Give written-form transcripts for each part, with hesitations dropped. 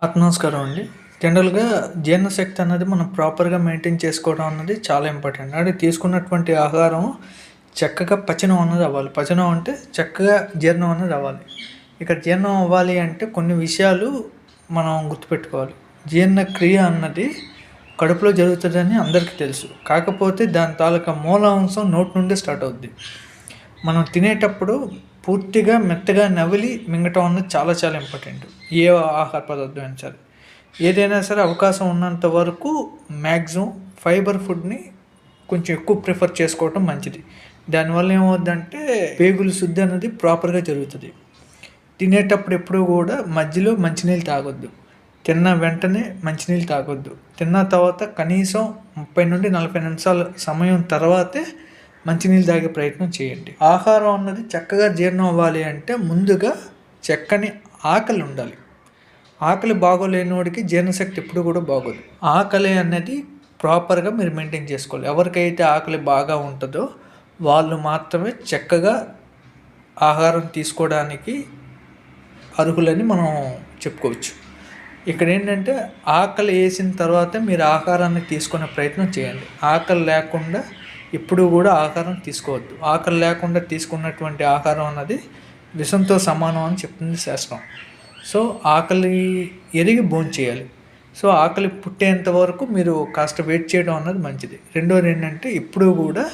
నమస్కారం అండి. జనరల్‌గా జీర్ణశక్తి అన్నది మనం ప్రాపర్‌గా మెయింటైన్ చేసుకోవడం అన్నది చాలా ఇంపార్టెంట్. అంటే తీసుకున్నటువంటి ఆహారం చక్కగా పచనం అన్నది అవ్వాలి. పచనం అంటే చక్కగా జీర్ణం అన్నది అవ్వాలి. ఇక్కడ జీర్ణం అవ్వాలి అంటే కొన్ని విషయాలు మనం గుర్తుపెట్టుకోవాలి. జీర్ణక్రియ అన్నది కడుపులో జరుగుతదని అందరికీ తెలుసు. కాకపోతే దాని తాలూకా మూలాంశం నోటి నుండే స్టార్ట్ అవుద్ది. మనం తినేటప్పుడు పూర్తిగా మెత్తగా నమిలి మింగటం అన్నది చాలా చాలా ఇంపార్టెంట్. ఏ ఆహార పదార్థం అయినా సరే. ఏదైనా సరే అవకాశం ఉన్నంత వరకు మ్యాక్సిమం ఫైబర్ ఫుడ్‌ని కొంచెం ఎక్కువ ప్రిఫర్ చేసుకోవటం మంచిది. దానివల్ల ఏమవుద్దంటే పేగుల శుద్ధి అనేది ప్రాపర్‌గా జరుగుతది. తినేటప్పుడు ఎప్పుడూ కూడా మధ్యలో మంచినీళ్ళు తాగొద్దు. తిన్న వెంటనే మంచినీళ్ళు తాగొద్దు. తిన్న తర్వాత కనీసం 30-40 నిమిషాల సమయం తర్వాతే మంచినీళ్ళు తాగే ప్రయత్నం చేయండి. ఆహారం అన్నది చక్కగా జీర్ణం అవ్వాలి అంటే ముందుగా చక్కని ఆకలి ఉండాలి. ఆకలి బాగోలేనోడికి జీర్ణశక్తి ఎప్పుడు కూడా బాగోదు. ఆకలి అనేది ప్రాపర్‌గా మీరు మెయింటైన్ చేసుకోవాలి. ఎవరికైతే ఆకలి బాగా ఉంటుందో వాళ్ళు మాత్రమే చక్కగా ఆహారం తీసుకోవడానికి అర్హులని మనం చెప్పుకోవచ్చు. ఇక్కడ ఏంటంటే ఆకలి వేసిన తర్వాతే మీరు ఆహారాన్ని తీసుకునే ప్రయత్నం చేయండి. ఆకలి లేకుండా ఎప్పుడూ కూడా ఆహారం తీసుకోవద్దు. ఆకలి లేకుండా తీసుకున్నటువంటి ఆహారం అన్నది విషంతో సమానం అని చెప్తుంది శాస్త్రం. సో ఆకలి ఎరిగి భోంచేయాలి. సో ఆకలి పుట్టేంత వరకు మీరు కాస్త వెయిట్ చేయడం అన్నది మంచిది. రెండోది ఏంటంటే ఎప్పుడూ కూడా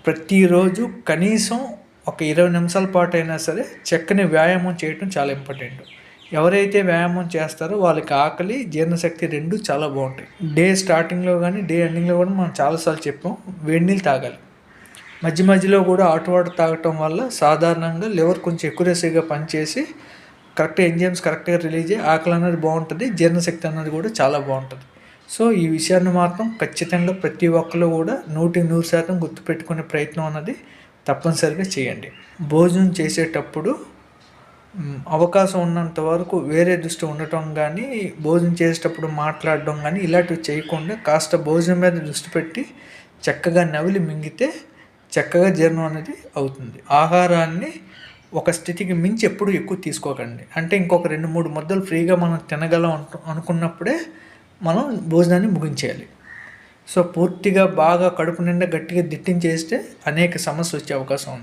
ప్రతిరోజు కనీసం ఒక 20 నిమిషాల పాటు అయినా సరే చక్కని వ్యాయామం చేయటం చాలా ఇంపార్టెంట్. ఎవరైతే వ్యాయామం చేస్తారో వాళ్ళకి ఆకలి, జీర్ణశక్తి 2 చాలా బాగుంటాయి. డే స్టార్టింగ్లో కానీ డే ఎండింగ్లో కూడా మనం చాలాసార్లు చెప్పాం, వేడి నీళ్ళు తాగాలి. మధ్య మధ్యలో కూడా హాట్ వాటర్ తాగటం వల్ల సాధారణంగా లివర్ కొంచెం ఎక్కువగా పనిచేసి కరెక్ట్గా ఎంజైమ్స్ కరెక్ట్గా రిలీజ్ అయ్యి ఆకలి అనేది బాగుంటుంది, జీర్ణశక్తి అన్నది కూడా చాలా బాగుంటుంది. సో ఈ విషయాన్ని మాత్రం ఖచ్చితంగా ప్రతి ఒక్కరు కూడా 100% గుర్తుపెట్టుకునే ప్రయత్నం అన్నది తప్పనిసరిగా చేయండి. భోజనం చేసేటప్పుడు అవకాశం ఉన్నంత వరకు వేరే దృష్టి ఉండటం కానీ, భోజనం చేసేటప్పుడు మాట్లాడడం కానీ ఇలాంటివి చేయకుండా కాస్త భోజనం మీద దృష్టి పెట్టి చక్కగా నమిలి మింగితే చక్కగా జీర్ణం అనేది అవుతుంది. ఆహారాన్ని ఒక స్థితికి మించి ఎప్పుడు ఎక్కువ తీసుకోకండి. అంటే ఇంకొక 2-3 ముద్దలు ఫ్రీగా మనం తినగలం అనుకున్నప్పుడే మనం భోజనాన్ని ముగించేయాలి. సో పూర్తిగా బాగా కడుపు నిండా గట్టిగా దిట్టించేస్తే అనేక సమస్యలు వచ్చే అవకాశం ఉంది.